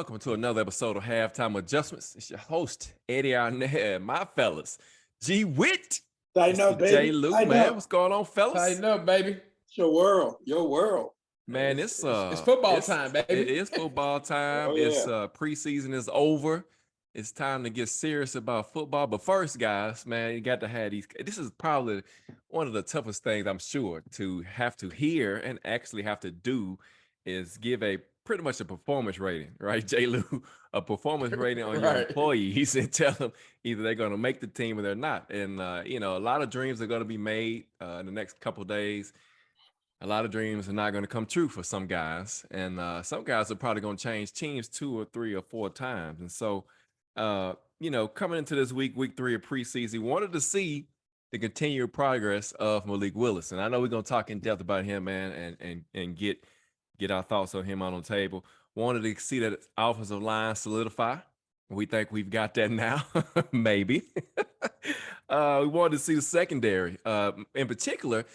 Welcome to another episode of Halftime Adjustments. It's your host, Eddie Arnett, my fellas, G Witt, Tighten up, Mr. J. baby. Lou, Tighten man. up. What's going on, fellas? Tighten up, baby. It's your world. Your world. Man, It's football time, baby. It is football time. Oh, It's yeah. preseason is over. It's time to get serious about football. But first, guys, man, you got to have these. This is probably one of the toughest things I'm sure to have to hear and actually have to do is give a pretty much a performance rating, right, J. Lou? A performance rating on your Right. employees and tell them either they're going to make the team or they're not. And a lot of dreams are going to be made in the next couple of days. A lot of dreams are not going to come true for some guys, and some guys are probably going to change teams 2 or 3 or 4 times. And so, coming into this week 3 of preseason, wanted to see the continued progress of Malik Willis. And I know we're going to talk in depth about him, man, and get our thoughts on him on the table. Wanted to see that offensive line solidify. We think we've got that now, maybe. We wanted to see the secondary, in particular,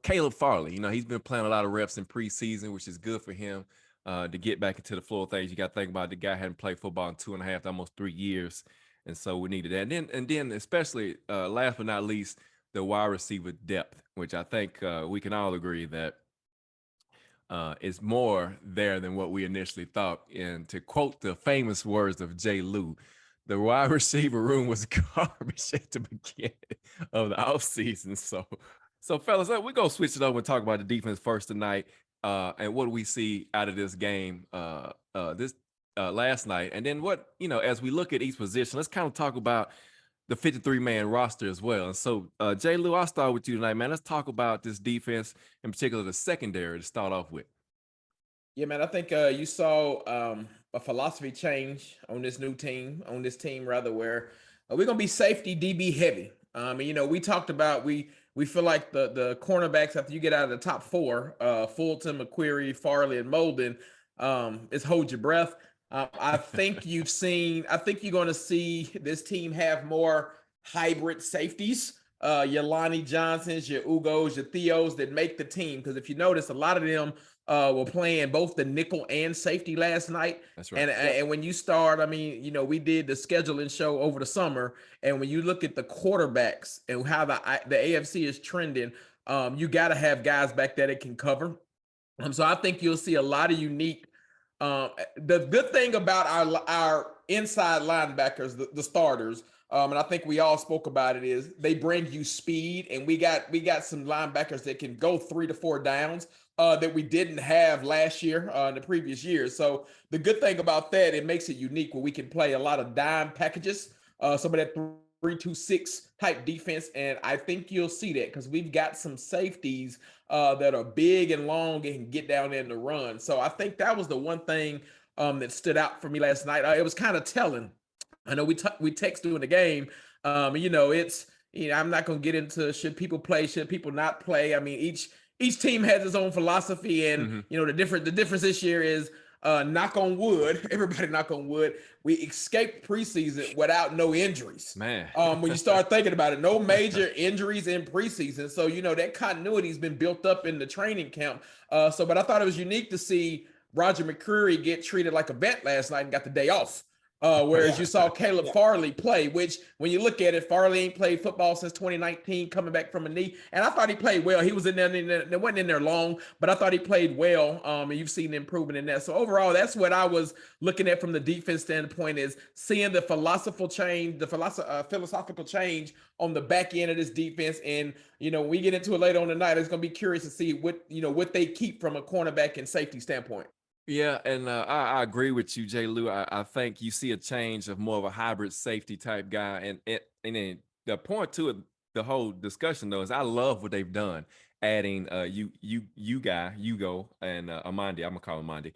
Caleb Farley. He's been playing a lot of reps in preseason, which is good for him to get back into the flow of things. You got to think about the guy hadn't played football in 2.5, almost 3 years, and so we needed that. And then especially, last but not least, the wide receiver depth, which I think we can all agree that is more there than what we initially thought. And to quote the famous words of J. Lou, the wide receiver room was garbage at the beginning of the offseason. So fellas, we're going to switch it over and talk about the defense first tonight. And what do we see out of this game last night? And then as we look at each position, let's kind of talk about the 53-man roster as well. And so, J. Lou, I'll start with you tonight, man. Let's talk about this defense, in particular the secondary, to start off with. Yeah, man. I think you saw a philosophy change on this team, where we're gonna be safety DB heavy. We talked about we feel like the cornerbacks after you get out of the top 4, Fulton, McQuarrie, Farley, and Molden, is hold your breath. I think you're going to see this team have more hybrid safeties, your Lonnie Johnsons, your Ugos, your Theos that make the team. Because if you notice, a lot of them were playing both the nickel and safety last night. That's right. And when you start, we did the scheduling show over the summer, and when you look at the quarterbacks and how the AFC is trending, you got to have guys back there that can cover. So I think you'll see a lot of unique. The good thing about our inside linebackers, the starters, and I think we all spoke about it, is they bring you speed, and we got some linebackers that can go 3 to 4 downs that we didn't have last year in the previous years. So the good thing about that, it makes it unique where we can play a lot of dime packages, some of that 3-2-6 type defense, and I think you'll see that because we've got some safeties that are big and long and can get down there in the run. So I think that was the one thing that stood out for me last night. It was kind of telling. I know we text during the game. I'm not going to get into should people play, should people not play. I mean, each team has its own philosophy, and the difference this year is knock on wood. Everybody knock on wood. We escaped preseason without no injuries. Man. When you start thinking about it, no major injuries in preseason. So, that continuity has been built up in the training camp. But I thought it was unique to see Roger McCreary get treated like a vet last night and got the day off. Whereas you saw Caleb Farley play, which when you look at it, Farley ain't played football since 2019, coming back from a knee. And I thought he played well. He was in there, they wasn't in there long, but I thought he played well. And you've seen improvement in that. So overall, that's what I was looking at from the defense standpoint, is seeing the philosophical change on the back end of this defense. And, when we get into it later on tonight, it's going to be curious to see what they keep from a cornerback and safety standpoint. Yeah, and I agree with you, J. Lou. I think you see a change of more of a hybrid safety type guy. And then the point to it, the whole discussion, though, is I love what they've done, adding Hugo, and Amandi. I'm going to call him Amandi.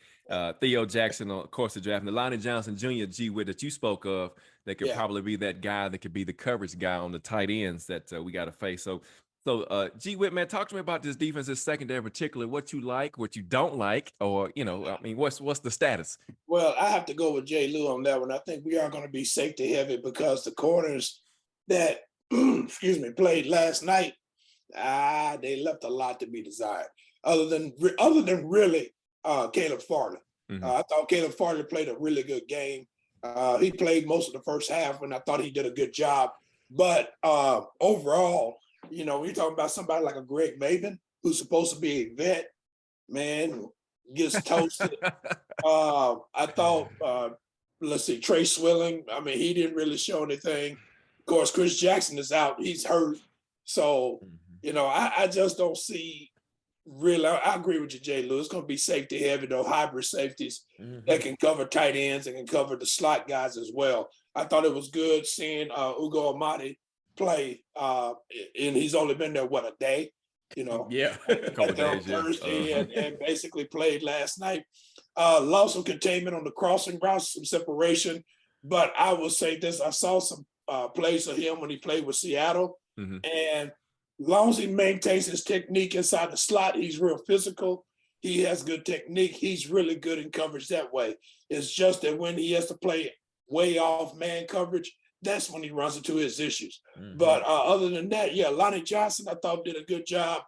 Theo Jackson, of course, the draft. And Lonnie Johnson Jr., G. Witt, that you spoke of, that could probably be that guy that could be the coverage guy on the tight ends that we got to face. So, G. Witt, man, talk to me about this defensive secondary in particular, what you like, what you don't like, or, what's the status? Well, I have to go with J. Lou on that one. I think we are going to be safety heavy because the corners that, played last night, they left a lot to be desired. Other than really Caleb Farley. Mhm. I thought Caleb Farley played a really good game. He played most of the first half, and I thought he did a good job. But overall, when you're talking about somebody like a Greg Maben, who's supposed to be a vet, man, gets toasted. I thought, let's see, Trey Swilling. I mean, he didn't really show anything. Of course, Chris Jackson is out; he's hurt. So, Mhm. I just don't see really. I agree with you, Jay Lou. It's going to be safety heavy, though, hybrid safeties that can cover tight ends and can cover the slot guys as well. I thought it was good seeing Ugo Amadi play, and he's only been there a day. Yeah. Couple Got there on days, yeah. Thursday and basically played last night. Lost some containment on the crossing routes, some separation. But I will say this: I saw some plays of him when he played with Seattle, Mhm. and as long as he maintains his technique inside the slot, he's real physical. He has good technique. He's really good in coverage that way. It's just that when he has to play way off man coverage, that's when he runs into his issues. But other than that, yeah, Lonnie Johnson, I thought did a good job.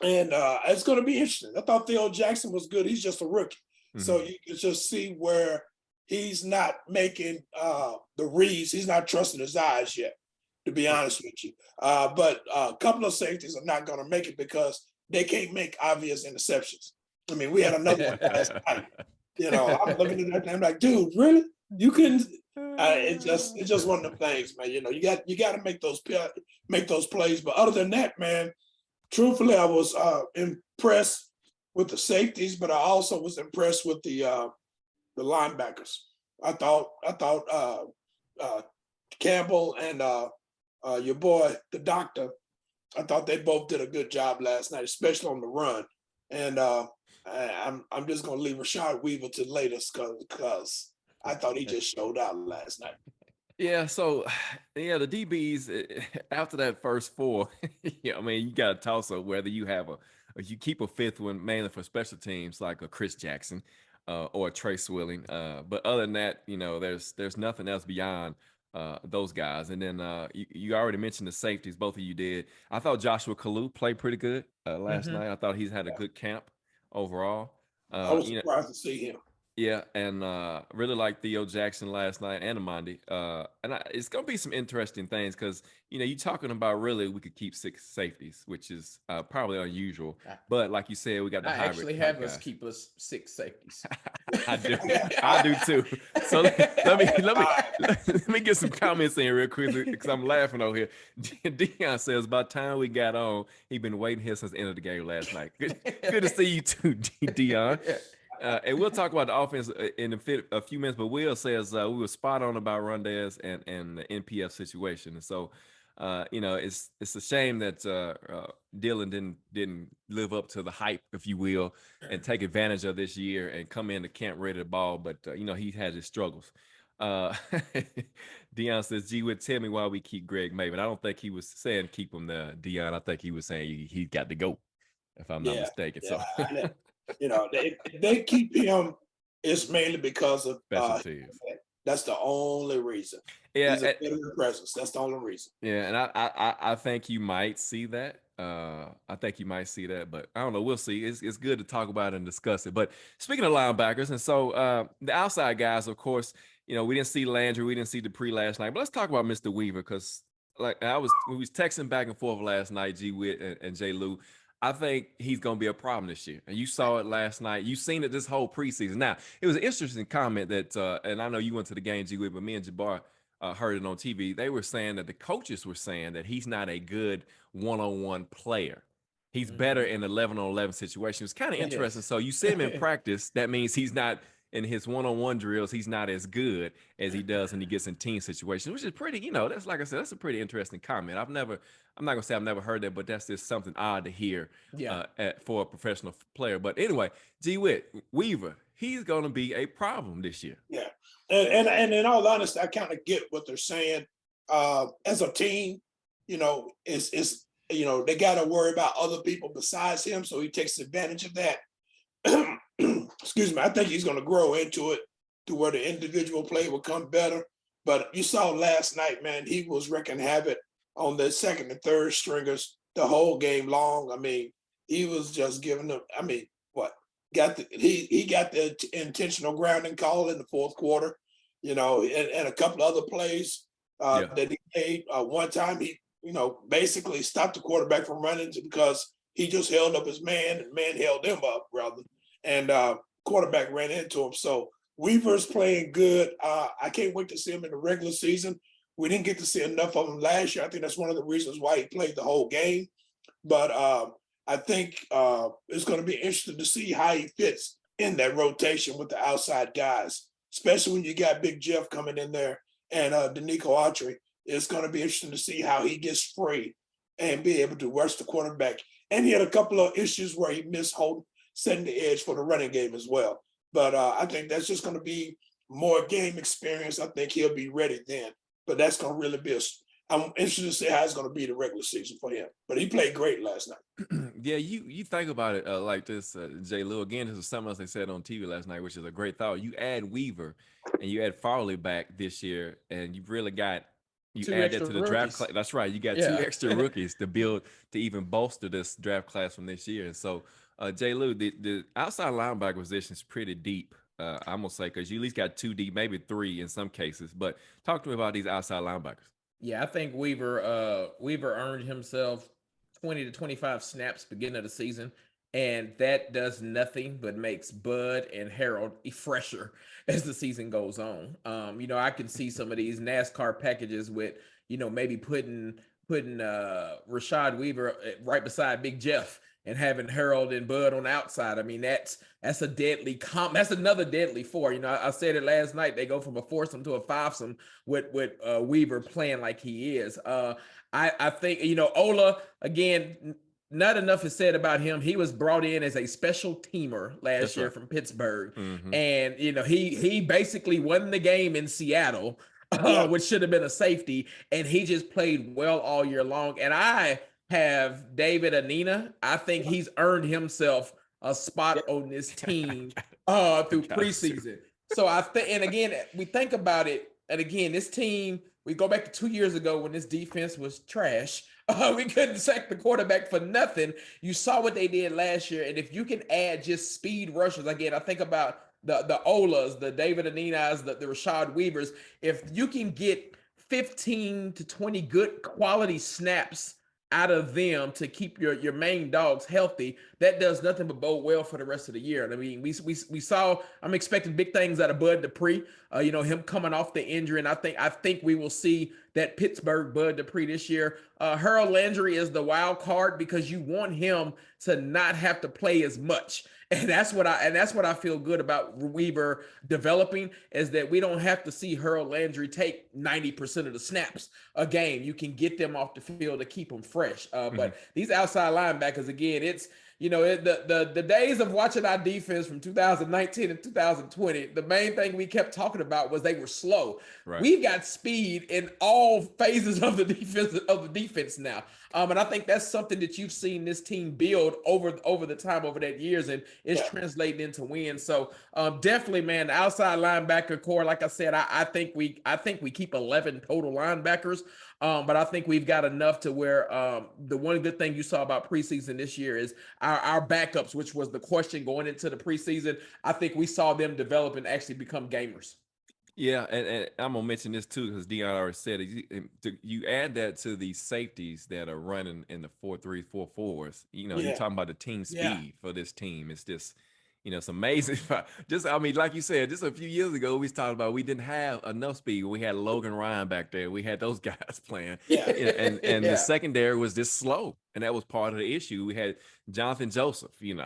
And it's going to be interesting. I thought Theo Jackson was good. He's just a rookie. So Mhm. you can just see where he's not making the reads. He's not trusting his eyes yet, to be honest with you. But a couple of safeties are not going to make it because they can't make obvious interceptions. I mean, we had another one last night. I'm looking at that and I'm like, dude, really? You couldn't. It's just one of them things, man. You got to make those plays. But other than that, man, truthfully, I was impressed with the safeties, but I also was impressed with the linebackers. I thought Campbell and your boy, the doctor, I thought they both did a good job last night, especially on the run. And I'm just gonna leave Rashad Weaver to later because I thought he just showed out last night. Yeah, so yeah, the DBs after that first four, yeah, I mean, you got to toss up whether you have you keep a fifth one mainly for special teams like a Chris Jackson or a Trey Swilling. But other than that, there's nothing else beyond those guys. And then you already mentioned the safeties, both of you did. I thought Joshua Kalu played pretty good last night. I thought he's had a Yeah, good camp overall. I was You know, surprised to see him. yeah, and really like Theo Jackson last night and Amandi. It's gonna be some interesting things because you're talking about really we could keep six safeties, which is probably unusual. I, But like you said, we got the I hybrid actually type have us guys. keep us 6 safeties. I do, I do too. So let me get some comments in real quick because I'm laughing over here. Dion says, "By the time we got on, he been waiting here since the end of the game last night." Good to see you too, Dion. And we'll talk about the offense in a few minutes, but Will says we were spot on about Rondez and the NPF situation. And so, it's a shame that Dylan didn't live up to the hype, if you will, and take advantage of this year and come into camp ready to ball. But he had his struggles. Uh, Dion says, "Gee, would tell me why we keep Greg Maven." I don't think he was saying keep him there, Dion. I think he was saying he got to go, if I'm not Yeah, mistaken. yeah. So. They keep him. It's mainly because of Special teams. that's the only reason. Yeah, He's a veteran presence. That's the only reason. yeah, and I think you might see that. I think you might see that, but I don't know. We'll see. It's good to talk about it and discuss it. But speaking of linebackers, and so the outside guys, of course, we didn't see Landry, we didn't see Dupree last night. But let's talk about Mr. Weaver because, like, we was texting back and forth last night, G Witt and J Lou. I think he's going to be a problem this year. And you saw it last night. You've seen it this whole preseason. Now, it was an interesting comment that, and I know you went to the game, G Witt, but me and Jabbar heard it on TV. They were saying that the coaches were saying that he's not a good one-on-one player. He's better in 11-on-11 situation. It's kind of interesting. Yes. So you see him in practice. That means he's not in his one-on-one drills. He's not as good as he does when he gets in team situations, which is pretty, that's like I said, that's a pretty interesting comment. I'm not going to say I've never heard that, but that's just something odd to hear Yeah. for a professional player. But anyway, G Witt, Weaver, he's going to be a problem this year. Yeah, and in all honesty, I kind of get what they're saying. As a team, it's they got to worry about other people besides him, so he takes advantage of that. Excuse me. I think he's going to grow into it to where the individual play will come better. But you saw last night, man, he was wreaking havoc on the second and third stringers the whole game long. I mean, he was just giving them. I mean, what he got the intentional grounding call in the fourth quarter, and a couple other plays Yeah. that he made. One time he, basically stopped the quarterback from running because he just held up his man and man held him up rather, and quarterback ran into him. So Weaver's playing good. I can't wait to see him in the regular season. We didn't get to see enough of him last year. I think that's one of the reasons why he played the whole game. But I think it's going to be interesting to see how he fits in that rotation with the outside guys, especially when you got Big Jeff coming in there and Danico Autry. It's going to be interesting to see how he gets free and be able to rush the quarterback. And he had a couple of issues where he missed setting the edge for the running game as well. But I think that's just going to be more game experience. I think he'll be ready then. But that's going to really be I'm interested to see how it's going to be the regular season for him. But he played great last night. Yeah, you think about it like this, J. Lou. Again, this is something else they said on TV last night, which is a great thought. You add Weaver and you add Farley back this year, and you've really got Two add that extra to the draft rookies. class. That's right. You got two Yeah. extra rookies to build to even bolster this draft class from this year. And so, J. Lou, the outside linebacker position is pretty deep. I'm gonna say because you at least got two deep, maybe three in some cases. But talk to me about these outside linebackers. Yeah, I think Weaver earned himself 20 to 25 snaps beginning of the season, and that does nothing but makes Bud and Harold fresher as the season goes on. I can see some of these NASCAR packages with, maybe putting Rashad Weaver right beside Big Jeff and having Harold and Bud on the outside. I mean, that's a deadly that's another deadly four. I said it last night. They go from a foursome to a fivesome with Weaver playing like he is. I think, Ola, again, not enough is said about him. He was brought in as a special teamer last year from Pittsburgh. Mm-hmm. And, he basically won the game in Seattle, which should have been a safety. And he just played well all year long. And I have David Anina. I think he's earned himself a spot on this team through preseason. So I think, and again, we think about it, and again, this team, we go back to 2 years ago when this defense was trash. We couldn't sack the quarterback for nothing. You saw what they did last year, and if you can add just speed rushers, again, I think about the Olas, the David Aninas, the Rashad Weavers. If you can get 15 to 20 good quality snaps out of them to keep your main dogs healthy, that does nothing but bode well for the rest of the year. And I mean, we saw, I'm expecting big things out of Bud Dupree, him coming off the injury. And I think we will see that Pittsburgh Bud Dupree this year. Harold Landry is the wild card because you want him to not have to play as much. And that's what I feel good about Weaver developing, is that we don't have to see Harold Landry take 90% of the snaps a game. You can get them off the field to keep them fresh. But these outside linebackers, again, it's, the days of watching our defense from 2019 and 2020, the main thing we kept talking about was they were slow. Right. We've got speed in all phases of the defense now. And I think that's something that you've seen this team build over the time, over that years, and it's translating into wins. So definitely, man, the outside linebacker core, like I said, I think we keep 11 total linebackers. But I think we've got enough to where the one good thing you saw about preseason this year is our backups, which was the question going into the preseason. I think we saw them develop and actually become gamers. Yeah, and I'm gonna mention this too because Dion already said it. You add that to the safeties that are running in the 4-3, 4-4s. You're talking about the team speed for this team. It's just, it's amazing. Like you said, just a few years ago, we was talking about we didn't have enough speed. We had Logan Ryan back there. We had those guys playing. Yeah. And the secondary was just slow. And that was part of the issue. We had Jonathan Joseph, and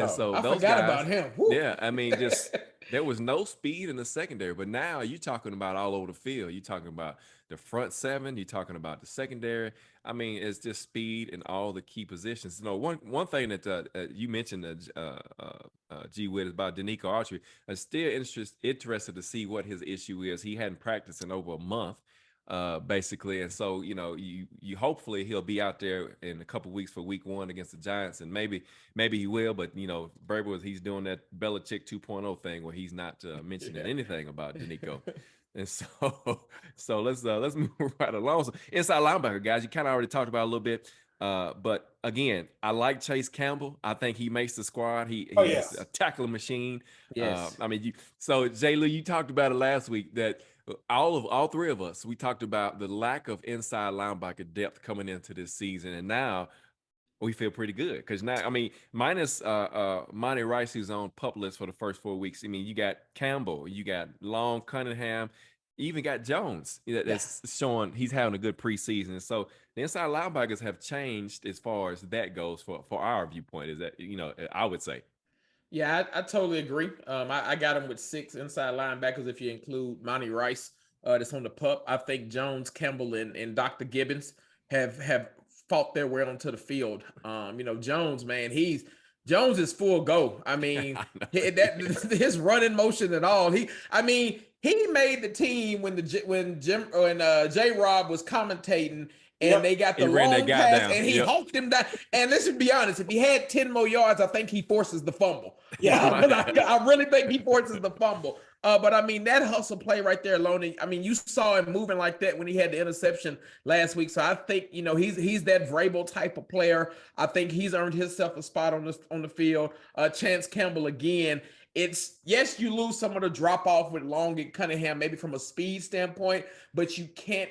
so I those forgot guys, about him. Woo. Yeah, I mean, just there was no speed in the secondary. But now you're talking about all over the field. You're talking about the front seven. You're talking about the secondary. I mean, it's just speed in all the key positions. One thing that you mentioned, G. Witt, is about Danico Autry. I'm still interested to see what his issue is. He hadn't practiced in over a month. Basically, and so you hopefully he'll be out there in a couple weeks for week 1 against the Giants, and maybe he will, but he's doing that Belichick 2.0 thing where he's not mentioning anything about Danico. And so let's move right along. So inside linebacker, guys, you kind of already talked about a little bit. But again, I like Chase Campbell. I think he makes the squad. Oh He's yeah. a tackling machine. Yes. I mean, so Jay Lou, you talked about it last week that all three of us we talked about the lack of inside linebacker depth coming into this season, and now we feel pretty good because now, I mean, minus Monty Rice, who's on pup list for the first 4 weeks. I mean, you got Campbell, you got Long Cunningham, you even got Jones that's showing he's having a good preseason. So the inside linebackers have changed as far as that goes for our viewpoint. Is that I would say. Yeah, I totally agree. I got him with 6 inside linebackers if you include Monty Rice, that's on the pup. I think Jones, Campbell, and Dr. Gibbons have fought their way onto the field. Jones, man, Jones is full go. I mean, I know. his running motion and all. He made the team when J Rob was commentating and Yep. they got He the ran that long guy pass down. and he Yep. hulked him down. And let's just be honest, if he had 10 more yards, I think he forces the fumble. Yeah. I really think he forces the fumble. But I mean, that hustle play right there alone. I mean, you saw him moving like that when he had the interception last week. So I think he's that Vrabel type of player. I think he's earned himself a spot on the field. Chance Campbell again. It's yes, you lose some of the drop off with Long and Cunningham, maybe from a speed standpoint, but you can't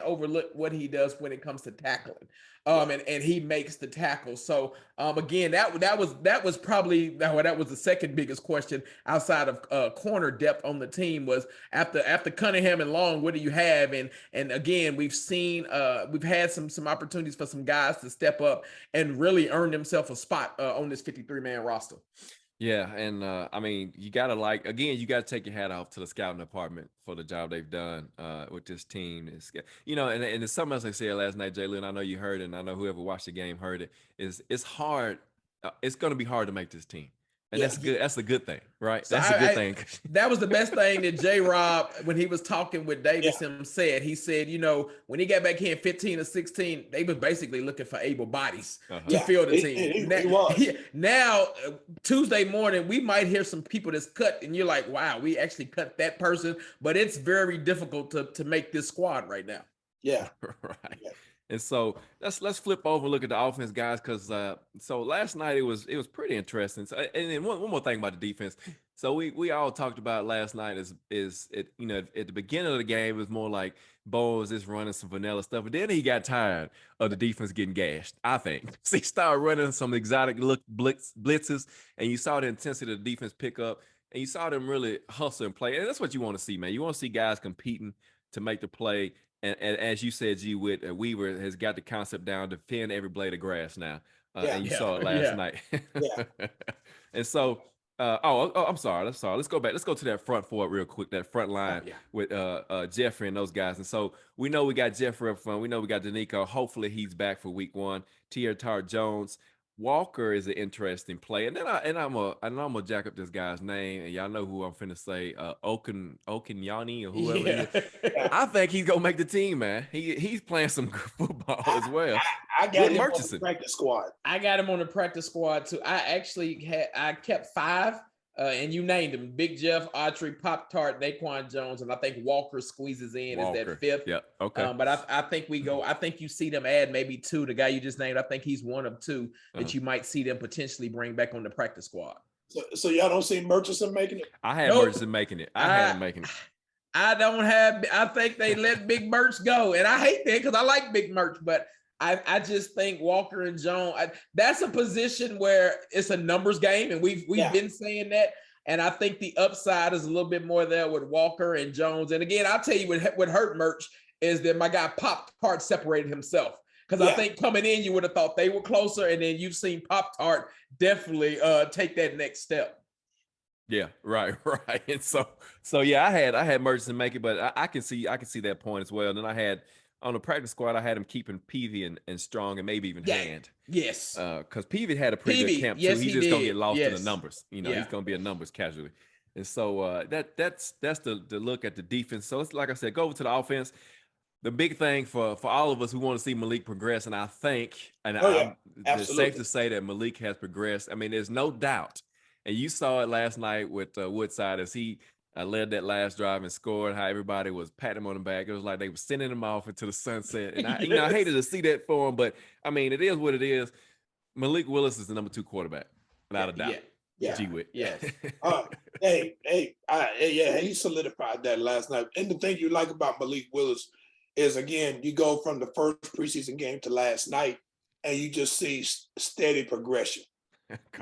overlook what he does when it comes to tackling. And he makes the tackle. So again, that was probably that was the second biggest question outside of corner depth on the team was after Cunningham and Long, what do you have? And again, we've had some opportunities for some guys to step up and really earn themselves a spot on this 53-man roster. Yeah, and I mean, you gotta you gotta take your hat off to the scouting department for the job they've done with this team. And it's something else I said last night, Jalen. I know you heard it, and I know whoever watched the game heard it. It's hard. It's gonna be hard to make this team, and Yeah. that's good. That's a good thing, right? So That's a good thing. that was the best thing that J. Rob, when he was talking with Davison, said. He said, when he got back here in 15 or 16, they was basically looking for able bodies to fill the team. He was. Now, Tuesday morning, we might hear some people that's cut, and you're like, wow, we actually cut that person. But it's very difficult to make this squad right now. Yeah. Right. Yeah. And so let's flip over and look at the offense, guys, because so last night it was pretty interesting. So, and then one more thing about the defense. So we all talked about last night is at the beginning of the game it was more like Bo was just running some vanilla stuff, but then he got tired of the defense getting gashed. I think so he started running some exotic look blitzes, and you saw the intensity of the defense pick up, and you saw them really hustle and play, and that's what you want to see, man. You want to see guys competing to make the play. And as you said, G. Witt, Weaver has got the concept down to defend every blade of grass now. And you saw it last night. And so, I'm sorry. Let's go back. Let's go to that front four real quick, that front line with Jeffrey and those guys. And so we know we got Jeffrey up front. We know we got Danico. Hopefully he's back for week 1. T.R. Jones. Walker is an interesting play, and then I'm gonna jack up this guy's name, and y'all know who I'm finna say, Okenyani or whoever. I think he's gonna make the team, man. He's playing some good football as well. I got him on the practice squad. I got him on the practice squad too. I kept 5. And you named them: Big Jeff, Autry, Pop Tart, Naquan Jones, and I think Walker squeezes in as that 5th. Yeah, okay. But I think I think you see them add maybe 2. The guy you just named, I think he's one of 2 that you might see them potentially bring back on the practice squad. So y'all don't see Murchison making it? I had Murchison making it. I had him making it. I think they let Big Merch go, and I hate that because I like Big Merch, but I just think Walker and Jones, that's a position where it's a numbers game, and we've been saying that. And I think the upside is a little bit more there with Walker and Jones. And again, I'll tell you what hurt Merch is that my guy Pop Tart separated himself. Because I think coming in, you would have thought they were closer, and then you've seen Pop Tart definitely take that next step. Yeah, right. And so yeah, I had Murchison make it, but I can see that point as well. And then I had on the practice squad, I had him keeping Peavy and Strong and maybe even Hand. Yes. Because Peavy had a pretty good camp too. He's just gonna get lost in the numbers. He's gonna be a numbers casualty. And so that's the look at the defense. So it's like I said, go over to the offense. The big thing for all of us who want to see Malik progress, and I think, it's safe to say that Malik has progressed. I mean, there's no doubt. And you saw it last night with Woodside as he led that last drive and scored. How everybody was patting him on the back. It was like they were sending him off into the sunset. And I hated to see that for him, but I mean, it is what it is. Malik Willis is the number 2 quarterback, without a doubt. Yeah. G-Wit. Yes. He solidified that last night. And the thing you like about Malik Willis is, again, you go from the first preseason game to last night, and you just see steady progression.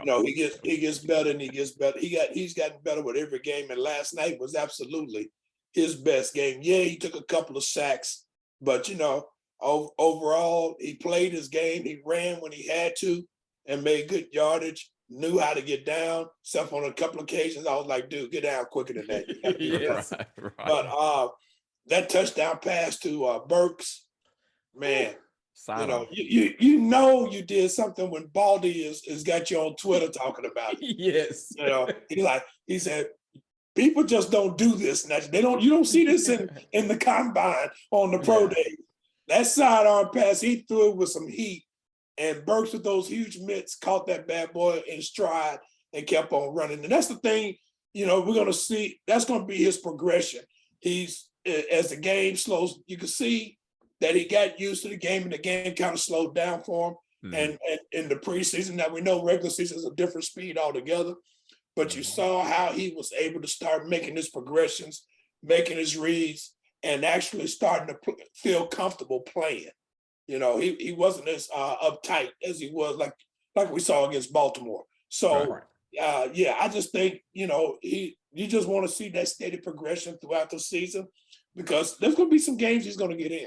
He gets better and he gets better. He's gotten better with every game, and last night was absolutely his best game. Yeah, he took a couple of sacks, but overall he played his game. He ran when he had to and made good yardage. Knew how to get down. Except on a couple of occasions, I was like, "Dude, get down quicker than that." Yes. Right. But that touchdown pass to Burks, man. You did something when Baldy is got you on Twitter talking about it. Yes. He said, people just don't do this. You don't see this in the combine on the pro day. That sidearm pass, he threw it with some heat, and Burks with those huge mitts caught that bad boy in stride and kept on running. And that's the thing, we're gonna see. That's gonna be his progression. He's, as the game slows, you can see that he got used to the game, and the game kind of slowed down for him. Mm-hmm. And in the preseason, now we know regular season is a different speed altogether, but you saw how he was able to start making his progressions, making his reads, and actually starting to feel comfortable playing. He wasn't as uptight as he was like we saw against Baltimore. So, I just think, you just want to see that steady progression throughout the season, because there's going to be some games he's going to get in.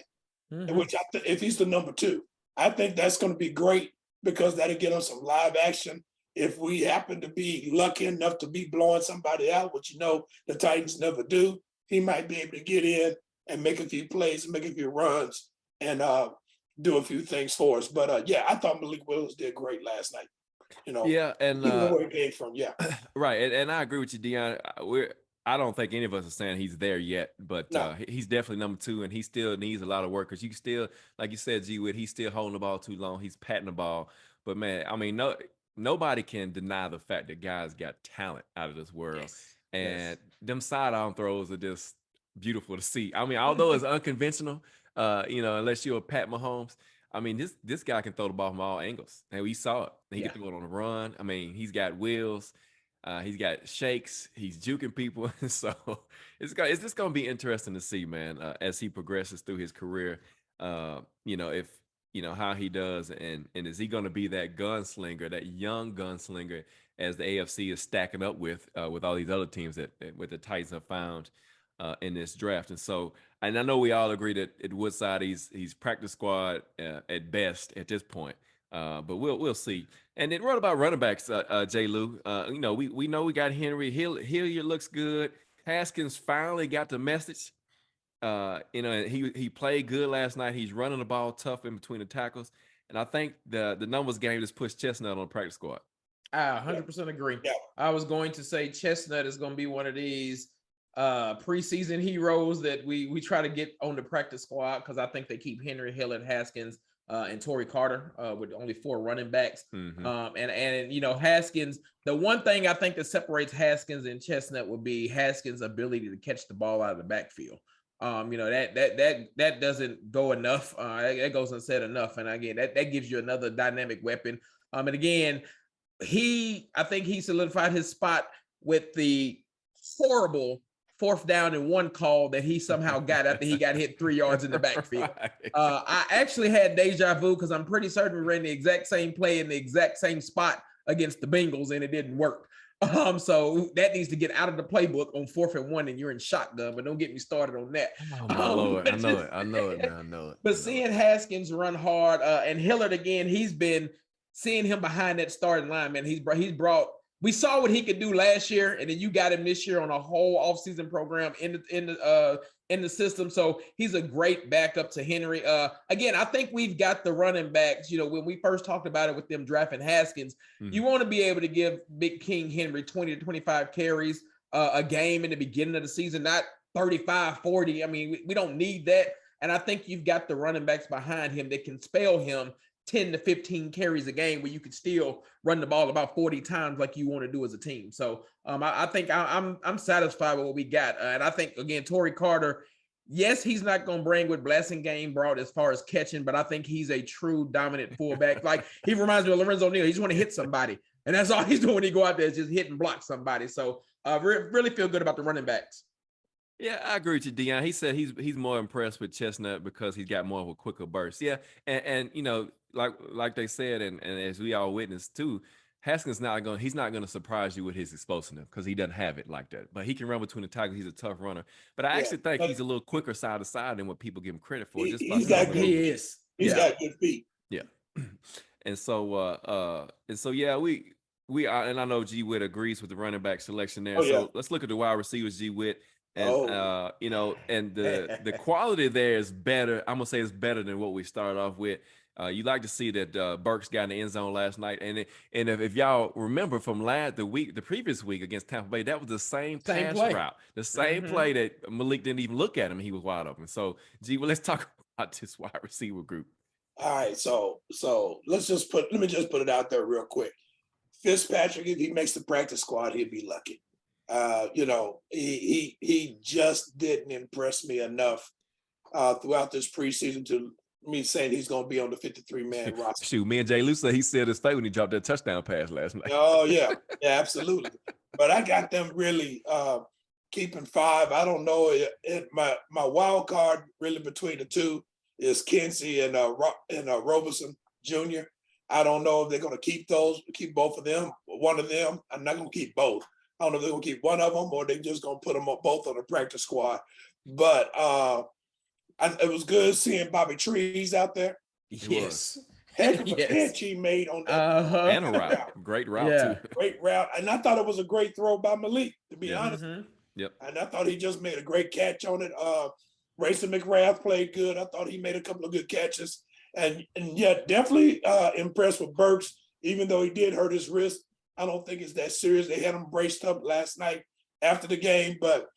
Mm-hmm. Which if he's the number 2, I think that's going to be great, because that'll get us some live action. If we happen to be lucky enough to be blowing somebody out, which the Titans never do, he might be able to get in and make a few plays and make a few runs and do a few things for us. But I thought Malik Willis did great last night. And where it came from, right. And I agree with you, Dion. I don't think any of us are saying he's there yet, but he's definitely number 2, and he still needs a lot of work, because you can still, like you said, G-Wit, he's still holding the ball too long. He's patting the ball. But, man, I mean, nobody can deny the fact that guys got talent out of this world. Yes. And them sidearm throws are just beautiful to see. I mean, although it's unconventional, unless you're a Pat Mahomes, I mean, this guy can throw the ball from all angles. And we saw it. He can throw it on the run. I mean, he's got wheels. He's got shakes. He's juking people. So it's just going to be interesting to see, man, as he progresses through his career. If how he does, and is he going to be that gunslinger, that young gunslinger, as the AFC is stacking up with all these other teams that with the Titans have found in this draft. And I know we all agree that at Woodside he's practice squad at best at this point. But we'll see. And then what about running backs, J. Lou? We know we got Henry. Hilliard looks good. Haskins finally got the message. He played good last night. He's running the ball tough in between the tackles. And I think the numbers game just pushed Chestnut on the practice squad. I 100% agree. Yeah. I was going to say Chestnut is going to be one of these preseason heroes that we try to get on the practice squad, because I think they keep Henry, Hilliard, Haskins, and Torrey Carter with only 4 running backs. Mm-hmm. And Haskins, the one thing I think that separates Haskins and Chestnut would be Haskins' ability to catch the ball out of the backfield. That doesn't go enough. That goes unsaid enough. And again, that gives you another dynamic weapon. And again, I think he solidified his spot with the horrible 4th down and 1 call that he somehow got after he got hit 3 yards in the backfield. Right. I actually had deja vu, because I'm pretty certain we ran the exact same play in the exact same spot against the Bengals, and it didn't work. So that needs to get out of the playbook on 4th and 1, and you're in shotgun, but don't get me started on that. Oh my Lord. I know it, man. I know it. But seeing Haskins run hard, and Hilliard again, he's been seeing him behind that starting line, man. He's brought. We saw what he could do last year, and then you got him this year on a whole offseason program in the system. So he's a great backup to Henry. Again, I think we've got the running backs. When we first talked about it with them drafting Haskins, you want to be able to give Big King Henry 20 to 25 carries a game in the beginning of the season, not 35, 40. I mean, we don't need that. And I think you've got the running backs behind him that can spell him 10 to 15 carries a game where you could still run the ball about 40 times like you want to do as a team. So I think I'm satisfied with what we got. And I think, again, Torrey Carter, yes, he's not going to bring what Blasingame brought as far as catching, but I think he's a true dominant fullback. Like, he reminds me of Lorenzo Neal. He just want to hit somebody. And that's all he's doing when he go out there, is just hit and block somebody. So really feel good about the running backs. Yeah, I agree with you, Dion. He said he's more impressed with Chestnut because he's got more of a quicker burst. Yeah, and you know, like they said, and as we all witnessed too, Haskins he's not gonna surprise you with his explosiveness because he doesn't have it like that. But he can run between the tackles. He's a tough runner. But I actually think he's a little quicker side to side than what people give him credit for. He's got good. He is. He's got good feet. Yeah. And so yeah, we are, and I know G Witt agrees with the running back selection there. So let's look at the wide receivers, G Witt. And you know, and the quality there is better. I'm gonna say it's better than what we started off with. You like to see that Burks got in the end zone last night, and if y'all remember from the previous week against Tampa Bay, that was the same pass route, the same play that Malik didn't even look at him. He was wide open. So, G, well, let's talk about this wide receiver group. All right, so let me just put it out there real quick. Fitzpatrick, if he makes the practice squad, he'd be lucky. You know, he just didn't impress me enough throughout this preseason to me saying he's going to be on the 53-man roster. Shoot, me and Jay Lou said he said his face when he dropped that touchdown pass last night. Oh yeah, absolutely. But I got them really keeping 5. I don't know. My wild card really between the two is Kinsey and Roberson Jr. I don't know if they're going to keep both of them, one of them. I'm not going to keep both. I don't know if they're going to keep one of them or they're just going to put them both on the practice squad. But it was good seeing Bobby Trees out there. Yes. Heck of a catch he made on that. And a route. Great route, too. Great route. And I thought it was a great throw by Malik, to be honest. Yep. And I thought he just made a great catch on it. Rayson McGrath played good. I thought he made a couple of good catches. And yet definitely impressed with Burks, even though he did hurt his wrist. I don't think it's that serious. They had him braced up last night after the game, but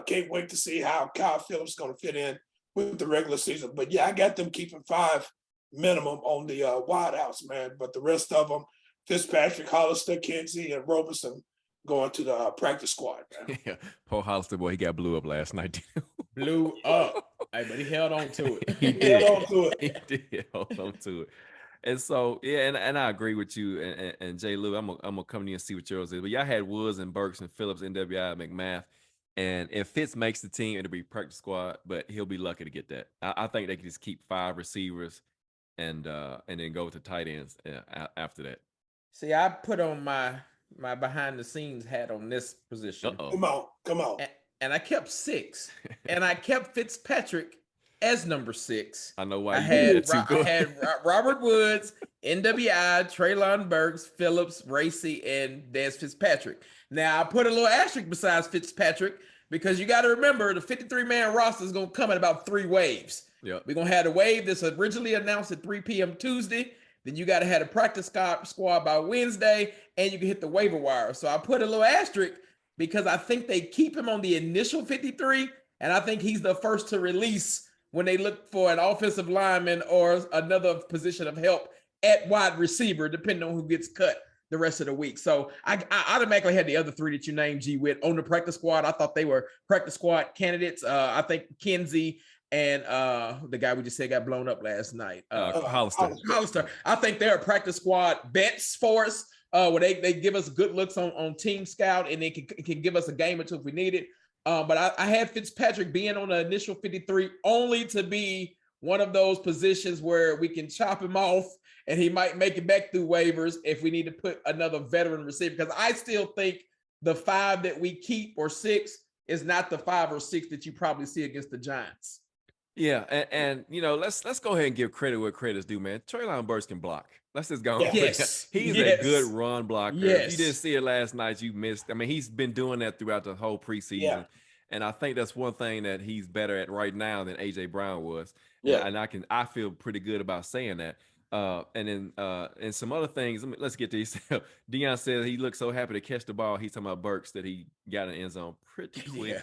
can't wait to see how Kyle Phillips is going to fit in with the regular season. But yeah, I got them keeping 5 minimum on the wideouts, man. But the rest of them, Fitzpatrick, Hollister, Kinsey, and Roberson going to the practice squad, man. Yeah, Paul Hollister, boy, he got blew up last night. Blew up. Hey, but he held on to it. He held on to it. And so, yeah, and I agree with you and Jay Lou. I'm gonna come to you and see what yours is. But y'all had Woods and Burks and Phillips, NWI, McMath. And if Fitz makes the team, it'll be practice squad, but he'll be lucky to get that. I think they can just keep 5 receivers and then go with the tight ends after that. See, I put on my behind the scenes hat on this position. Come on. And I kept 6. And I kept Fitzpatrick as number 6. I know why I had Robert Woods, NWI, Treylon Burks, Phillips, Racy, and Dez Fitzpatrick. Now, I put a little asterisk besides Fitzpatrick because you got to remember the 53-man roster is going to come in about 3 waves. Yep. We're going to have the wave that's originally announced at 3 p.m. Tuesday. Then you got to have a practice squad by Wednesday, and you can hit the waiver wire. So I put a little asterisk because I think they keep him on the initial 53, and I think he's the first to release when they look for an offensive lineman or another position of help at wide receiver, depending on who gets cut the rest of the week. So I automatically had the other 3 that you named, G Witt, on the practice squad. I thought they were practice squad candidates. I think Kinsey and the guy we just said got blown up last night, Hollister. I think they're practice squad bets for us, where they give us good looks on Team Scout, and they can give us a game or 2 if we need it. But I had Fitzpatrick being on the initial 53 only to be one of those positions where we can chop him off and he might make it back through waivers if we need to put another veteran receiver. Because I still think the 5 that we keep or 6 is not the 5 or 6 that you probably see against the Giants. Yeah, and you know, let's go ahead and give credit where credit's due, man. Treylon Burks can block. Let's just go. Yes. He's a good run blocker. Yes. If you didn't see it last night, you missed. I mean, he's been doing that throughout the whole preseason. Yeah. And I think that's one thing that he's better at right now than AJ Brown was. Yeah. And I feel pretty good about saying that. And then and some other things. Let's get to these. Dion said he looked so happy to catch the ball. He's talking about Burks that he got in the end zone pretty quick.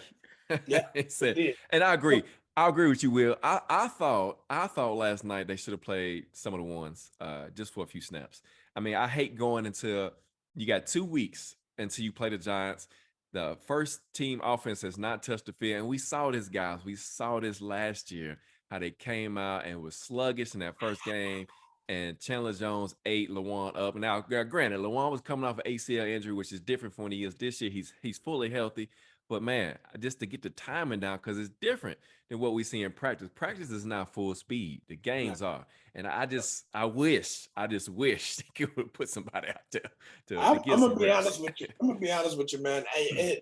Yeah. He said, and I agree. I agree with you, Will. I thought last night they should have played some of the ones just for a few snaps. I mean, I hate going until you got 2 weeks until you play the Giants. The first team offense has not touched the field, and we saw this, guys. We saw this last year how they came out and was sluggish in that first game. And Chandler Jones ate Lawan up. Now, granted, Lawan was coming off an ACL injury, which is different from when he is this year. He's fully healthy, but man, just to get the timing down because it's different than what we see in practice. Practice is not full speed. The games are. And I just wish they could put somebody out there to get I'm some gonna be reps. honest with you. I'm gonna be honest with you, man. And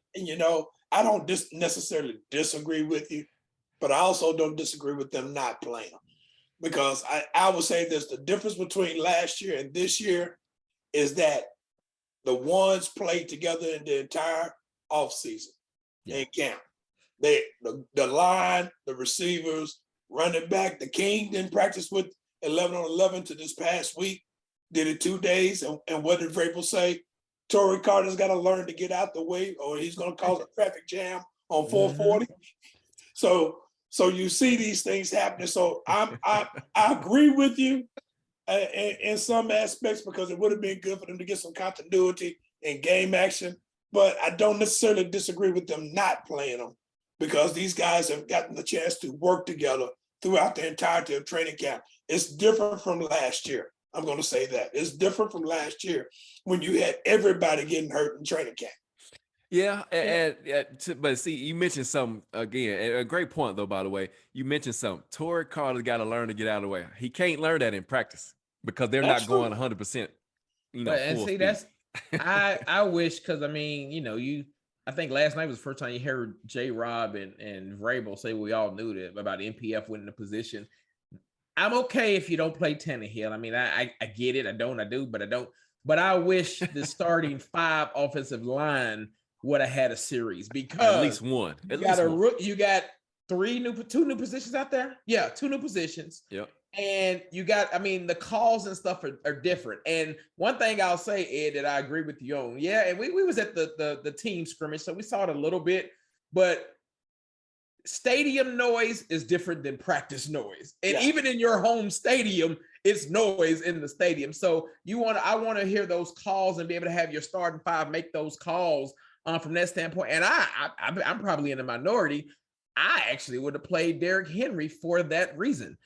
I don't necessarily disagree with you, but I also don't disagree with them not playing them. Because I would say this, the difference between last year and this year is that the ones played together in the entire offseason in camp. The line, the receivers, running back, the King didn't practice with 11 on 11 to this past week, did it 2 days. And what did Vrabel say? Torrey Carter's got to learn to get out the way or he's going to cause a traffic jam on 440. So you see these things happening. So I agree with you in some aspects because it would have been good for them to get some continuity in game action. But I don't necessarily disagree with them not playing them because these guys have gotten the chance to work together throughout the entirety of training camp. It's different from last year. I'm going to say that. It's different from last year when you had everybody getting hurt in training camp. Yeah, but see, you mentioned something again. A great point, though. By the way, you mentioned something. Torrey Carter's got to learn to get out of the way. He can't learn that in practice because they're not going 100%. And see, speed. I wish because I mean, I think last night was the first time you heard J. Rob and Vrabel say we all knew that about MPF winning the position. I'm okay if you don't play Tannehill. I mean, I get it. I do, but I don't. But I wish the starting 5 offensive line would have had a series because at least one. You got 2 new positions out there. Yeah, 2 new positions. Yep. And you got, I mean, the calls and stuff are different. And one thing I'll say, Ed, that I agree with you on. Yeah, and we was at the team scrimmage, so we saw it a little bit, but stadium noise is different than practice noise. And even in your home stadium, it's noise in the stadium. So I want to hear those calls and be able to have your starting 5 make those calls from that standpoint. And I'm probably in the minority. I actually would have played Derrick Henry for that reason.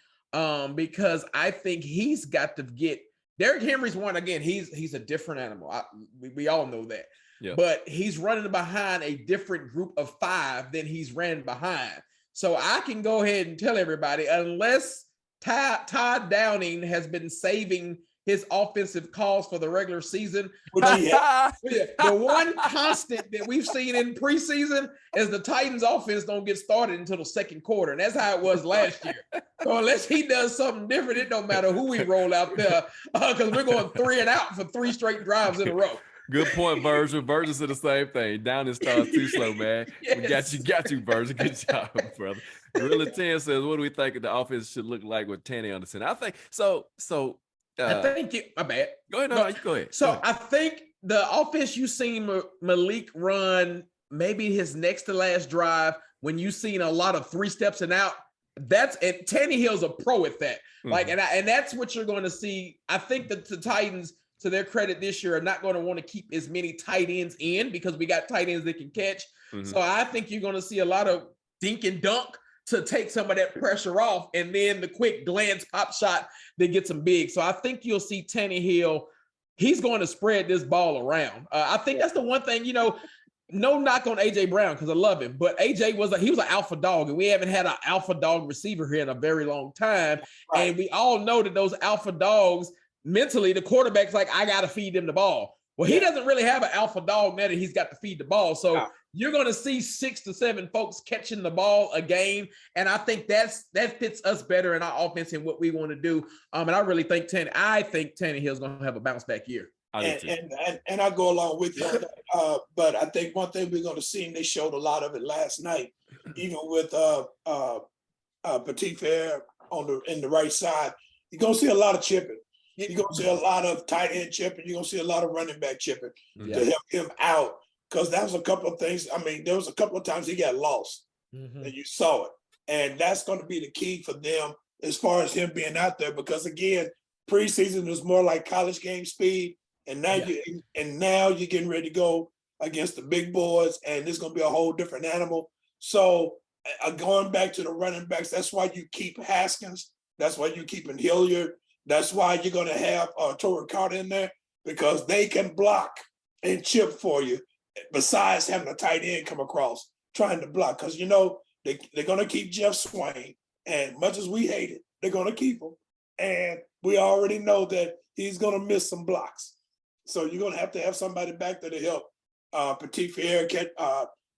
Because I think he's got to get Derrick Henry's one again. He's a different animal. We all know that. Yeah. But he's running behind a different group of 5 than he's ran behind. So I can go ahead and tell everybody, unless Todd Downing has been saving his offensive calls for the regular season. The one constant that we've seen in preseason is the Titans offense don't get started until the second quarter. And that's how it was last year. So unless he does something different, it don't matter who we roll out there because we're going 3 and out for 3 straight drives in a row. Good point, Virgil. Virgil said the same thing. Downing starts too slow, man. Yes. We got you, Virgil. Good job, brother. Gorilla 10 says, what do we think the offense should look like with Tanny on the center? I think so. I think my bad. Go ahead. No, you go ahead. So I think the offense you seen Malik run, maybe his next to last drive, when you seen a lot of 3 steps and out, and Tannehill's a pro at that. Like, and that's what you're going to see. I think that the Titans, to their credit this year, are not going to want to keep as many tight ends in because we got tight ends that can catch. So I think you're going to see a lot of dink and dunk to take some of that pressure off, and then the quick glance pop shot that gets them big. So I think you'll see Tannehill. He's going to spread this ball around. I think that's the one thing, no knock on AJ Brown because I love him, but AJ was an alpha dog, and we haven't had an alpha dog receiver here in a very long time. Right. And we all know that those alpha dogs, mentally, the quarterback's like, I got to feed them the ball. Well, he doesn't really have an alpha dog now that he's got to feed the ball. So you're going to see 6 to 7 folks catching the ball a game. And I think that fits us better in our offense and what we want to do. And I really think Tannehill's going to have a bounce back year. And I go along with you on that. But I think one thing we're going to see, and they showed a lot of it last night, even with Petit Fair in the right side, you're going to see a lot of chipping. You're going to see a lot of tight end chipping. You're going to see a lot of running back chipping to help him out. Because that was a couple of things. I mean, there was a couple of times he got lost, and you saw it. And that's going to be the key for them as far as him being out there, because again, preseason is more like college game speed. And now now you're getting ready to go against the big boys, and it's going to be a whole different animal. So going back to the running backs, that's why you keep Haskins. That's why you keep Hilliard. That's why you're going to have Torrey Carter in there, because they can block and chip for you, besides having a tight end come across trying to block. Because, you know, they're going to keep Jeff Swain. And much as we hate it, they're going to keep him. And we already know that he's going to miss some blocks. So you're going to have somebody back there to help Petit Fier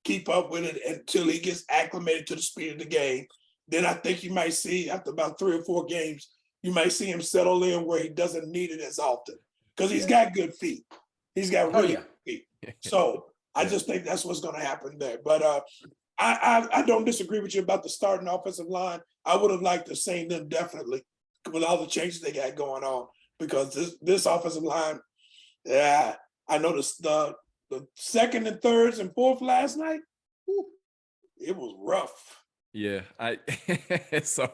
keep up with it until he gets acclimated to the speed of the game. Then I think you might see, after about 3 or 4 games, you might see him settle in where he doesn't need it as often, because he's got good feet. He's got really good feet. So I just think that's what's going to happen there. But I don't disagree with you about the starting offensive line. I would have liked to seen them definitely with all the changes they got going on, because this offensive line, I know the second and thirds and fourth last night, it was rough. Yeah, so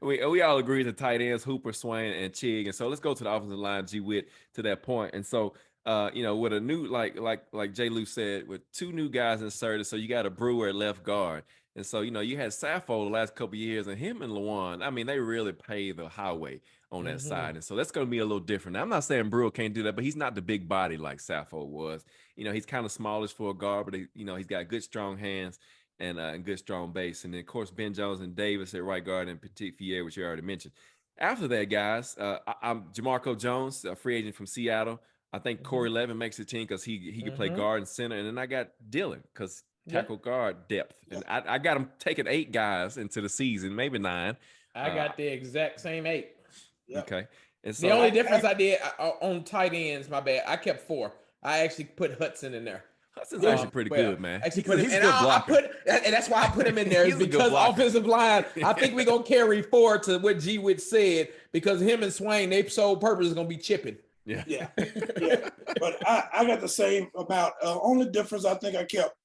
we all agree the tight ends, Hooper, Swain, and Chig. And so let's go to the offensive line, G-Witt, to that point. And so you know, with a new, like Jay Lou said, with 2 new guys inserted, so you got a Brewer at left guard. And so, you know, you had Sappho the last couple of years, and him and Lawan, I mean, they really paved the highway on that side. And so that's going to be a little different. Now, I'm not saying Brewer can't do that, but he's not the big body like Sappho was. You know, he's kind of smallish for a guard, but you know, he's got good, strong hands and good, strong base. And then, of course, Ben Jones and Davis at right guard, and Petit Fier, which you already mentioned. After that, guys, I'm Jamarco Jones, a free agent from Seattle. I think Corey Levin makes the team because he could play guard and center. And then I got Dylan because tackle guard depth. And I got him taking 8 guys into the season, maybe 9. I got the exact same 8. Okay. And so the only difference I did on tight ends, my bad, I kept 4. I actually put Hudson in there. Hudson's actually pretty good, man. Actually put him, he's a good blocker. And that's why I put him in there, is because offensive line, I think we're going to carry forward to what G-Witt said, because him and Swain, their sole purpose is going to be chipping. Yeah. But I got the same amount. Only difference I think I kept,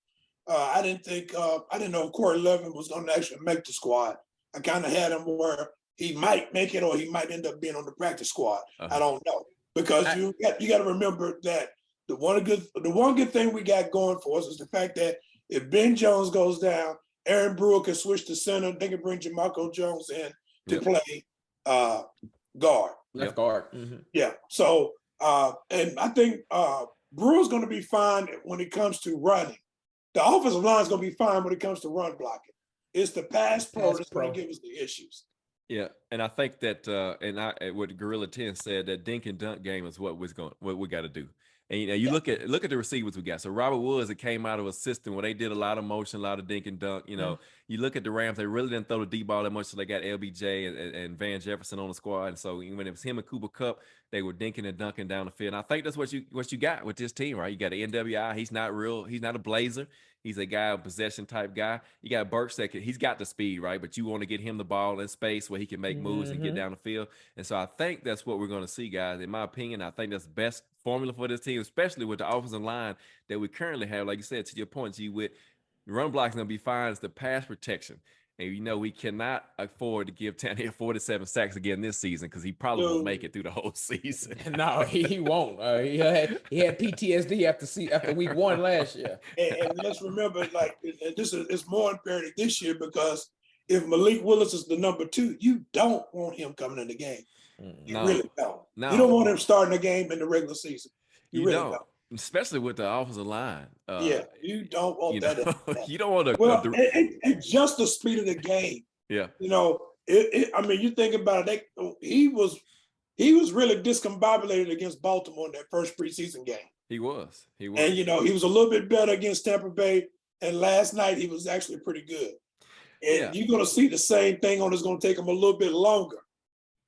I didn't know if Corey Levin was going to actually make the squad. I kind of had him where he might make it, or he might end up being on the practice squad. I don't know, because you got to remember that the one good thing we got going for us is the fact that if Ben Jones goes down, Aaron Brewer can switch to center. They can bring Jamarco Jones in to play guard. Left guard. Yeah. So and I think Brewer's going to be fine when it comes to running. The offensive line is going to be fine when it comes to run blocking. It's the pass pro that's going to give us the issues. Yeah, and I think that what Gorilla 10 said, that dink and dunk game is what we got to do. And you know, you look at the receivers we got. So Robert Woods, that came out of a system where they did a lot of motion, a lot of dink and dunk. You know, you look at the Rams, they really didn't throw the deep ball that much, so they got LBJ and Van Jefferson on the squad. And so when it was him and Cooper Kupp, they were dinking and dunking down the field. And I think that's what you got with this team, right? You got an NWI. He's not a blazer. He's a guy, a possession type guy. You got Burks that he's got the speed, right? But you want to get him the ball in space where he can make moves and get down the field. And so I think that's what we're going to see, guys. In my opinion, I think that's the best formula for this team, especially with the offensive line that we currently have. Like you said, to your point, with the run block is going to be fine. It's the pass protection. And you know, we cannot afford to give Tannehill 47 sacks again this season, because he probably won't make it through the whole season. No, he won't. He had PTSD after week 1 last year. And let's remember, like, it's more imperative this year, because if Malik Willis is the number 2, you don't want him coming in the game. You really don't. No. You don't want him starting the game in the regular season. You really don't. Especially with the offensive line. You don't want that. You don't want to. Well, and just the speed of the game. Yeah. You know, I mean, you think about it. He was really discombobulated against Baltimore in that first preseason game. He was. And you know, he was a little bit better against Tampa Bay. And last night he was actually pretty good. And you're going to see the same thing it's going to take him a little bit longer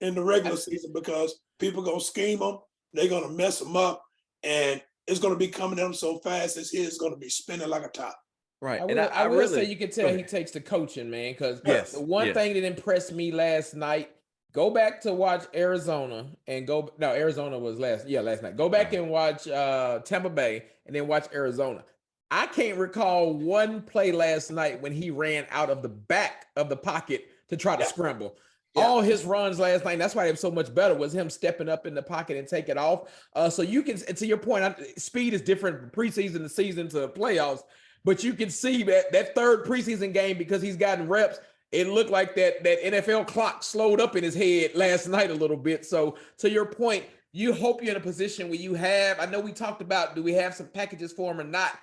in the regular season, because people are going to scheme him. They're going to mess him up. And it's going to be coming at him so fast as his going to be spinning like a top. Right. I will say you can tell he takes the coaching, man, because the one thing that impressed me last night, go back to watch Arizona and Arizona was last night. Go back and watch Tampa Bay and then watch Arizona. I can't recall one play last night when he ran out of the back of the pocket to try to scramble. Yeah. All his runs last night, and that's why they were so much better, was him stepping up in the pocket and take it off. So you can, to your point, speed is different from preseason to season to playoffs, but you can see that third preseason game, because he's gotten reps, it looked like that NFL clock slowed up in his head last night a little bit. So to your point, you hope you're in a position where you have, I know we talked about, do we have some packages for him or not?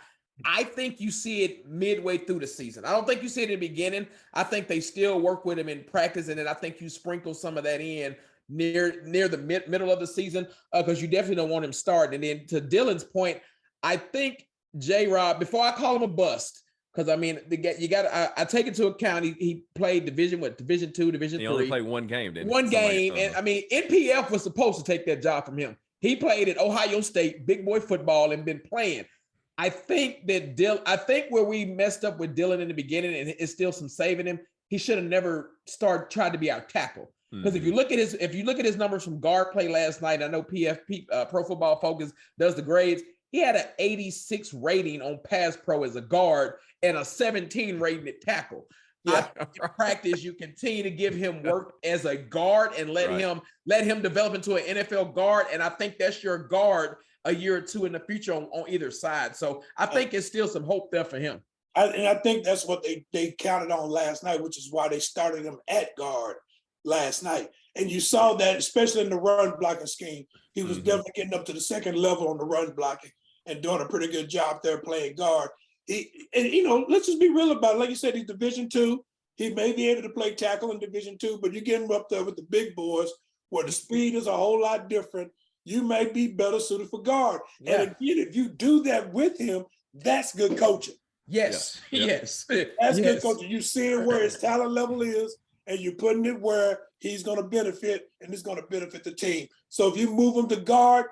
I think you see it midway through the season. I don't think you see it in the beginning. I think they still work with him in practice, and then I think you sprinkle some of that in near the middle of the season, because you definitely don't want him starting. And then to Dylan's point, I think J-Rob, before I call him a bust, because I mean, you got I take into account he played Division 2, Division 3. He only played one game, didn't he? One game, and I mean, NPF was supposed to take that job from him. He played at Ohio State, big boy football, and been playing. I think where we messed up with Dylan in the beginning, and it's still some saving him, he should have never tried to be our tackle. Because if you look at his numbers from guard play last night, I know PFP Pro Football Focus does the grades. He had an 86 rating on Pass Pro as a guard and a 17 rating at tackle. Yeah. In practice, you continue to give him work as a guard and let him develop into an NFL guard, and I think that's your guard a year or two in the future on either side. So I think it's still some hope there for him. And I think that's what they counted on last night, which is why they started him at guard last night. And you saw that, especially in the run blocking scheme, he was definitely getting up to the second level on the run blocking and doing a pretty good job there playing guard. Let's just be real about it. Like you said, he's Division 2. He may be able to play tackle in Division 2, but you get him up there with the big boys where the speed is a whole lot different. You may be better suited for guard. Yeah. And again, if you do that with him, that's good coaching. Yes. Yeah. Yes. That's good coaching. You seeing where his talent level is, and you're putting it where he's going to benefit, and it's going to benefit the team. So if you move him to guard,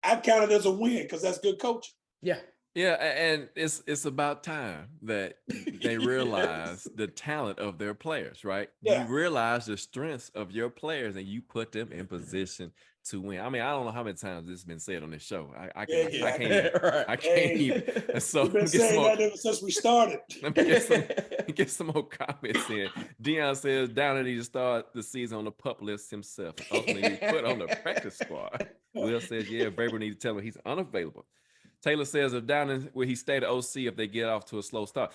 I count it as a win, because that's good coaching. Yeah. Yeah, and it's about time that they realize the talent of their players, right? Yeah. You realize the strengths of your players, and you put them in position to win. I mean, I don't know how many times this has been said on this show. I can't even. So we've been saying that ever since we started. Let me get some more comments in. Dion says Downer needs to start the season on the pup list himself. Ultimately, put on the practice squad. Will says, yeah, Braber need to tell him he's unavailable. Taylor says, if Downing, will he stay to OC if they get off to a slow start?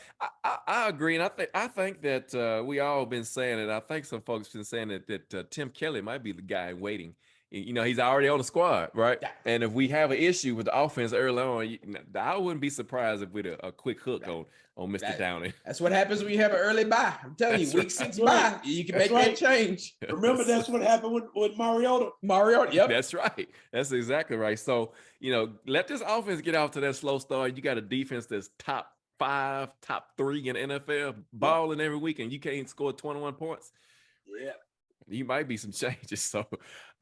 I agree, and I think that we all been saying it. I think some folks been saying that Tim Kelly might be the guy waiting. You know, he's already on the squad, right? Yeah. And if we have an issue with the offense early on, I wouldn't be surprised if with a quick hook on Mr. Downing. That's what happens when you have an early bye. I'm telling you, week 6 bye, you can make that change. Remember, that's what happened with Mariota. Yep. That's right. That's exactly right. So, let this offense get off to that slow start. You got a defense that's top 5, top 3 in the NFL, balling every week, and you can't score 21 points. Yeah. You might be some changes. So,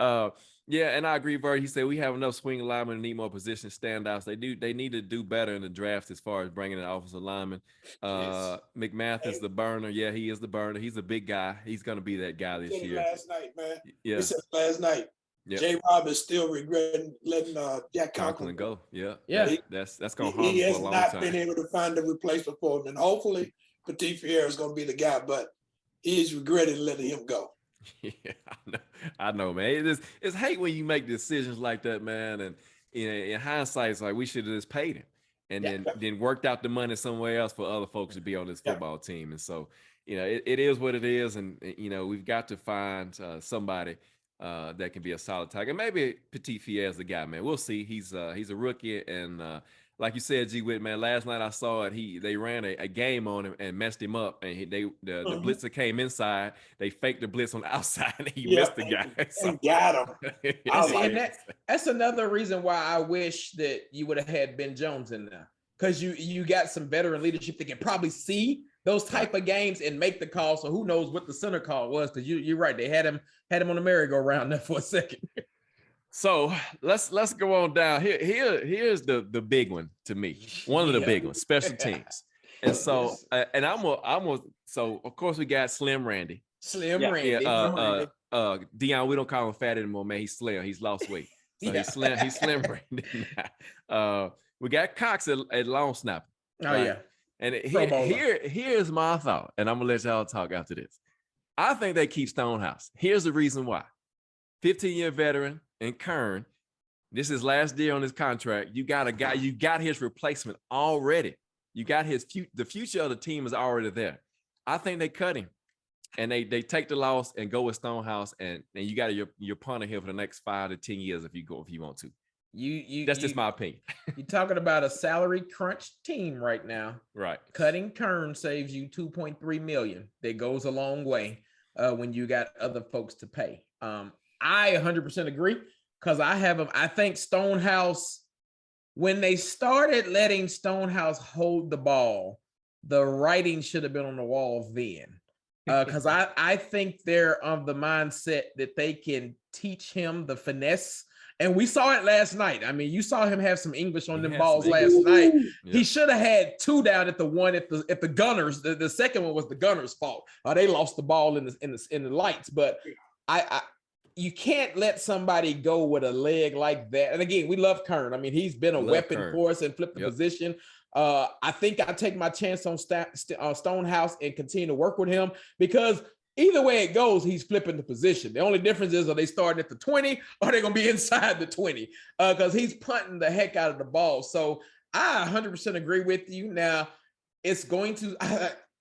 and I agree, Bert. He said we have enough swing linemen and need more position standouts. They need to do better in the draft as far as bringing in offensive linemen. McMath is the burner. Yeah, he is the burner. He's a big guy. He's going to be that guy this year. Last night, man. Yeah. He said last night. Yep. J-Rob is still regretting letting Jack Conklin go. Yeah. That's going to harm him. He has for a long not time. been able to find a replacement for him, and hopefully Petit Fier is going to be the guy. But he is regretting letting him go. Yeah, I know, man. It's hate when you make decisions like that, man. And in hindsight, it's like we should have just paid him and then worked out the money somewhere else for other folks to be on this football team. And so, it is what it is. And, we've got to find somebody that can be a solid tackle. Maybe Petit Fier is the guy, man. We'll see. He's a rookie, and like you said, G. Witt, man, last night I saw it. They ran a game on him and messed him up. And the blitzer came inside. They faked the blitz on the outside, and he missed the guy. And got him. That's another reason why I wish that you would have had Ben Jones in there, because you got some veteran leadership that can probably see those type of games and make the call. So who knows what the center call was? Because you're right, they had him on the merry-go-round there for a second. So let's go on down. Here's the big one to me. One of the big ones, special teams. And so so of course we got Slim Randy. Randy. Dion, we don't call him fat anymore, man. He's slim. He's lost weight. So he's slim Randy now. We got Cox at long snapper. Oh right? yeah. And Pro bowler. here's my thought, and I'm gonna let y'all talk after this. I think they keep Stonehouse. Here's the reason why. 15-year veteran and Kern. This is last year on his contract. You got a guy, you got his replacement already. You got the future of the team is already there. I think they cut him and they take the loss and go with Stonehouse, and you got your punter here for the next 5 to 10 years if you want to. That's just my opinion. You're talking about a salary crunch team right now. Right. Cutting Kern saves you $2.3 million. That goes a long way when you got other folks to pay. I 100% agree because I think Stonehouse, when they started letting Stonehouse hold the ball, the writing should have been on the wall then. Because I think they're of the mindset that they can teach him the finesse. And we saw it last night. I mean, you saw him have some English on them balls last night. Yep. He should have had 2 down at the one at the Gunners. The second one was the Gunners' fault. They lost the ball in the lights. But you can't let somebody go with a leg like that. And again, we love Kern. I mean, he's been a weapon for us and flipped the position. I think I take my chance on Stonehouse and continue to work with him because either way it goes, he's flipping the position. The only difference is, are they starting at the 20 or are they going to be inside the 20? Because he's punting the heck out of the ball. So I 100% agree with you. Now, it's going to,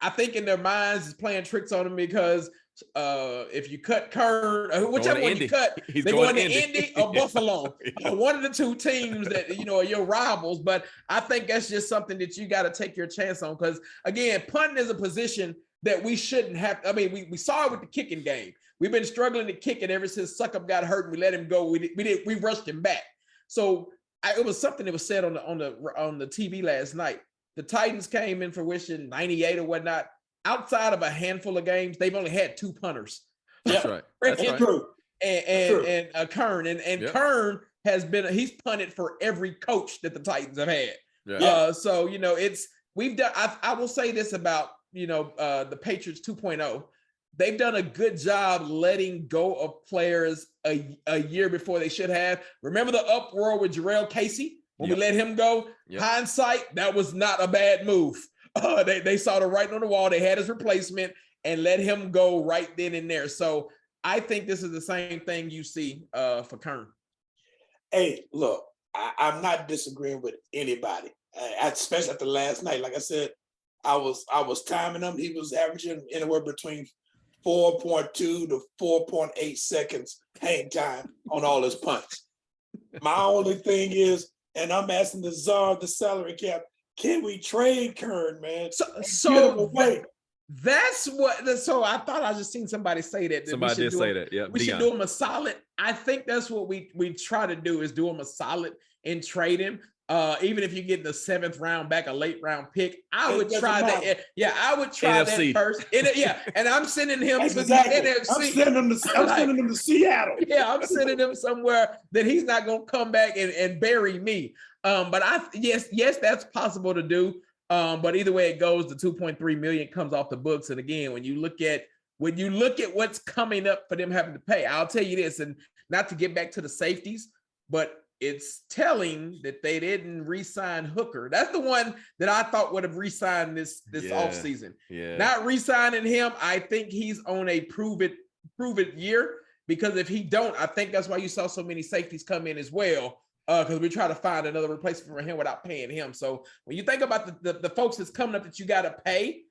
I think in their minds, it's playing tricks on them because if you cut Kern, whichever one you cut, they're going to Indy or Buffalo, one of the 2 teams that, are your rivals. But I think that's just something that you got to take your chance on because, again, punting is a position that we shouldn't have. I mean, we saw it with the kicking game. We've been struggling to kick it ever since Suckup got hurt and we let him go. We rushed him back. So it was something that was said on the TV last night. The Titans came in fruition 98 or whatnot. Outside of a handful of games, they've only had 2 punters. That's right. That's true. And Kern and Kern he's punted for every coach that the Titans have had. Yeah. So we've done. I will say this about the Patriots 2.0. They've done a good job letting go of players a year before they should have. Remember the uproar with Jarrell Casey when we let him go? Hindsight, that was not a bad move. They saw the writing on the wall. They had his replacement and let him go right then and there. So I think this is the same thing you see for Kern. Hey, look, I'm not disagreeing with anybody, especially after last night. Like I said, I was timing him. He was averaging anywhere between 4.2 to 4.8 seconds hang time on all his punts. My only thing is, and I'm asking the czar of the salary cap, can we trade Kern, man? So that's what. So I thought I just seen somebody say that. Somebody did say that. Yeah, we should do him a solid. I think that's what we try to do is do him a solid and trade him. Even if you get the 7th round back, a late round pick, I would try that. Yeah, I would try NFC. that first. And I'm sending him to the NFC. I'm sending him to Seattle. Yeah, I'm sending him somewhere that he's not going to come back and bury me. But yes, that's possible to do. But either way it goes, the 2.3 million comes off the books. And again, when you look at what's coming up for them having to pay, I'll tell you this, and not to get back to the safeties, but it's telling that they didn't re-sign Hooker. That's the one that I thought would have re-signed this offseason. Yeah. Not re-signing him. I think he's on a prove it year, because if he don't, I think that's why you saw so many safeties come in as well. Because we try to find another replacement for him without paying him. So when you think about the folks that's coming up that you got to pay,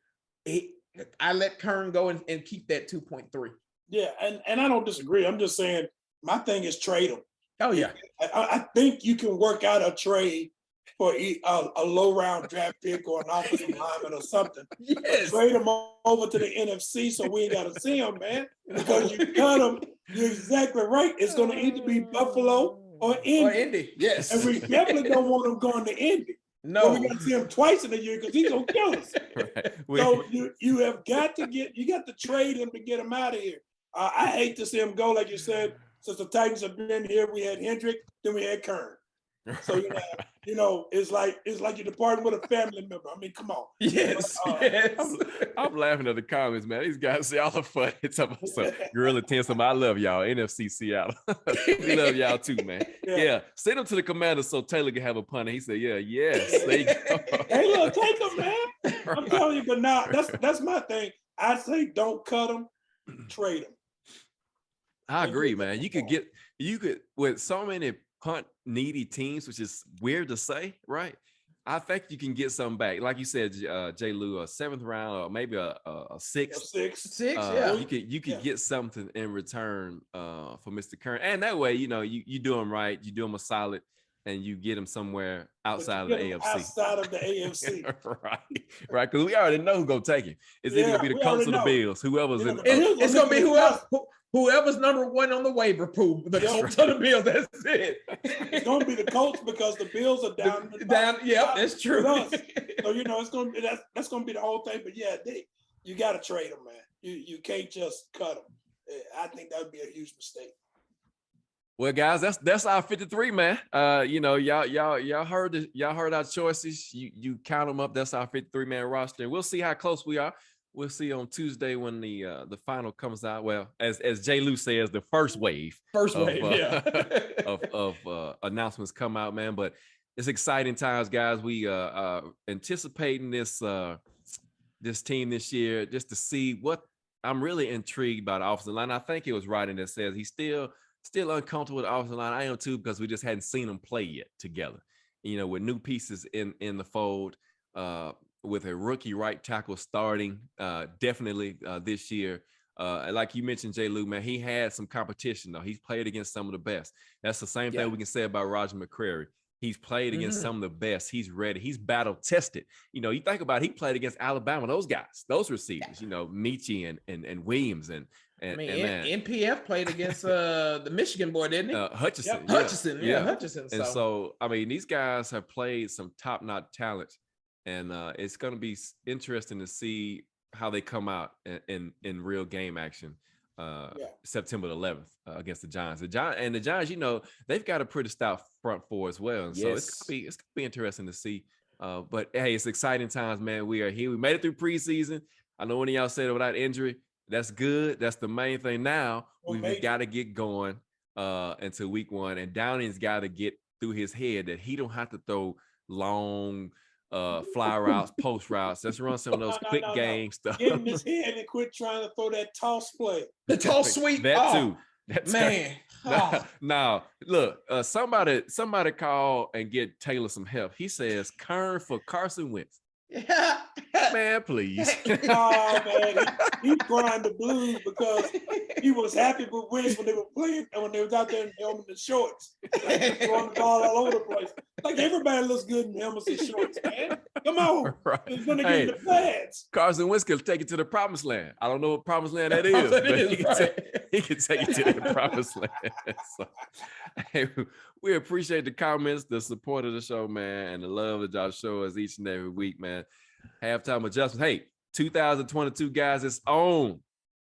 I let Kern go and keep that 2.3. Yeah, and I don't disagree. I'm just saying my thing is trade him. Oh, yeah. I think you can work out a trade for a low round draft pick or an offensive lineman or something. Yes. Trade him over to the NFC so we ain't got to see him, man. Because you cut him, you're exactly right. It's going to either be Buffalo or Indy. Yes. And we definitely don't want him going to Indy. No. But we got to see him twice in a year because he's going to kill us. Right. So you have got to trade him to get him out of here. I hate to see him go, like you said. Since the Titans have been here, we had Hendrick, then we had Kern. So it's like you're departing with a family member. I mean, come on. Yes, yes. I'm laughing at the comments, man. These guys say all the fun. It's about some Gorilla 10. I love y'all. NFC Seattle. We love y'all too, man. Yeah. Send them to the commander so Taylor can have a punter. He said, yes. There you go. Hey, look, take them, man. I'm telling you, but now that's my thing. I say don't cut them, trade them. I agree, man. You could with so many punt needy teams, which is weird to say, right? I think you can get some back. Like you said, J. Lou, a 7th round or maybe a 6th. Yeah. You could get something in return for Mr. Kern. And that way, you do him right, you do him a solid, and you get him somewhere outside of the AFC. Outside of the AFC. Right. Because we already know who's gonna take him. It's either gonna be the Colts or the Bills, whoever's in it's gonna be whoever's number 1 on the waiver pool, the Colts or the Bills. That's it. It's gonna be the Colts because the Bills are down. Yep, that's true. So it's gonna be that's gonna be the whole thing. But yeah, you got to trade them, man. You can't just cut them. I think that would be a huge mistake. Well, guys, that's our 53, man. Y'all heard our choices. You count them up. That's our 53-man roster. And we'll see how close we are. We'll see on Tuesday when the final comes out. Well, as J. Lou says, the first wave of announcements come out, man. But it's exciting times, guys. We anticipating this team this year just to see what. I'm really intrigued by the offensive line. I think it was writing that says he's still uncomfortable with the offensive line. I am too, because we just hadn't seen them play yet together. With new pieces in the fold, with a rookie right tackle starting definitely this year. Like you mentioned, J. Lou, man, he had some competition though. He's played against some of the best. That's the same thing we can say about Roger McCreary. He's played against some of the best. He's ready. He's battle tested. You think about it, he played against Alabama, those guys, those receivers, Michie and Williams and NPF played against the Michigan boy, didn't he? Hutchinson. Hutchinson. And so, I mean, these guys have played some top-notch talent, and it's going to be interesting to see how they come out in real game action. September 11th against the Giants. The Giants, they've got a pretty stout front four as well. And so it's gonna be interesting to see. But hey, it's exciting times, man. We are here. We made it through preseason. I know one of y'all said without injury. That's good. That's the main thing. Now we've got to get going into week 1. And Downing's got to get through his head that he don't have to throw long fly routes, post routes. Let's run some of those quick game stuff. Get in his head and quit trying to throw that toss play. The toss sweep. That too. That's man. Now, look, somebody call and get Taylor some help. He says Kern for Carson Wentz. Man, please. Oh, man. He crying the blues because he was happy with Wentz when they were playing and when they was out there in helmets and shorts. Throwing the ball all over the place. Like everybody looks good in helmets and shorts, man. Come on. Right. It's gonna get the pads. Carson Wentz can take it to the promised land. I don't know what promised land that is, but he can take it to the promised land. So, hey, we appreciate the comments, the support of the show, man, and the love that y'all show us each and every week, man. Halftime adjustment. Hey, 2022, guys, it's on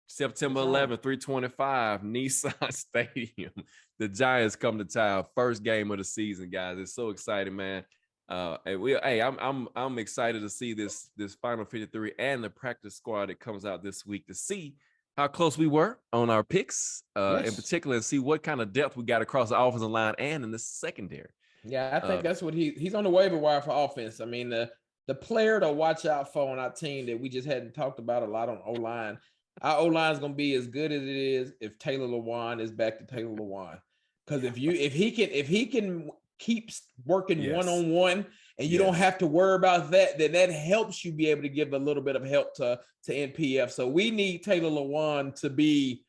September 11th, 325, Nissan Stadium. The Giants come to town. First game of the season, guys. It's so exciting, man. I'm excited to see this final 53 and the practice squad that comes out this week to see how close we were on our picks, in particular, and see what kind of depth we got across the offensive line and in the secondary. Yeah, I think that's what he's on the waiver wire for offense. I mean, the player to watch out for on our team that we just hadn't talked about a lot on O-line. Our O-line is going to be as good as it is if Taylor Lewan is back to Taylor Lewan. Because if he can keep working one-on-one and you don't have to worry about that, then that helps you be able to give a little bit of help to NPF. So we need Taylor Lewan to be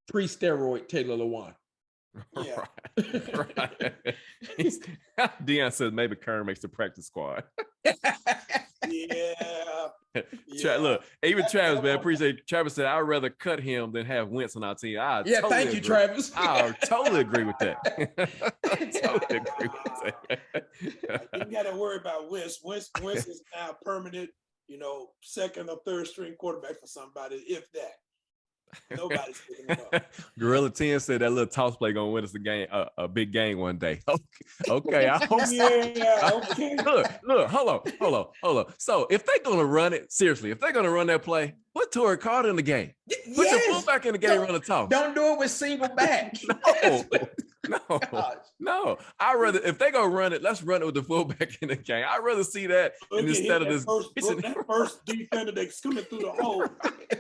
pre-steroid Taylor Lewan. Yeah. Right. Deion says maybe Kern makes the practice squad. Look, even Travis, man, appreciate Travis said I'd rather cut him than have Wentz on our team. Thank you, Travis. I totally agree with that. Totally agree with that. You got to worry about Wentz. Wentz is now permanent, second or third string quarterback for somebody, if that. Nobody's picking him up. Gorilla 10 said that little toss play gonna win us a game, a big game one day. Okay. I hope Yeah, okay. Look, hold on. So if they're gonna run it, seriously, if they're gonna run that play, put Torrey Carter in the game. Put your fullback in the game, run a toss. Don't do it with single back. No. I'd rather, if they're gonna run it, let's run it with the fullback in the game. I'd rather see that instead of this. That first defender that's coming through the hole,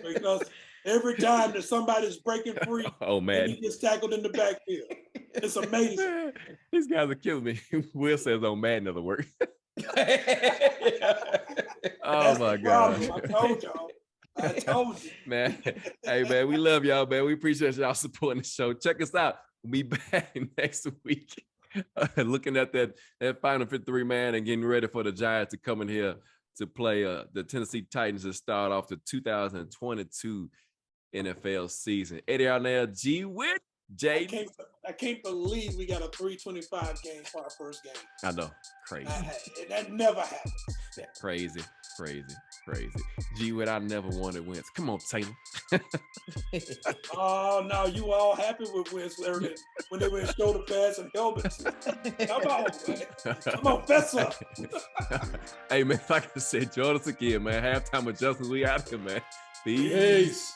because every time that somebody's breaking free, man, he gets tackled in the backfield. It's amazing. Man, these guys are killing me. Will says on Madden other work. Oh my God. I told you. Man. Hey man, we love y'all, man. We appreciate y'all supporting the show. Check us out. We'll be back next week. Looking at that final 53 man and getting ready for the Giants to come in here to play the Tennessee Titans to start off the 2022 NFL season. Eddie Arnell, G Witt, Jay. I can't believe we got a 325 game for our first game. I know. Crazy. That never happened. Crazy. G Witt, I never wanted wins. Come on, Taylor. Oh, no, you all happy with wins when they were in shoulder pads and helmets. Come on, man. Come on, fess up. Hey, man, like I said, join us again, man. Halftime adjustments, we out here, man. Peace.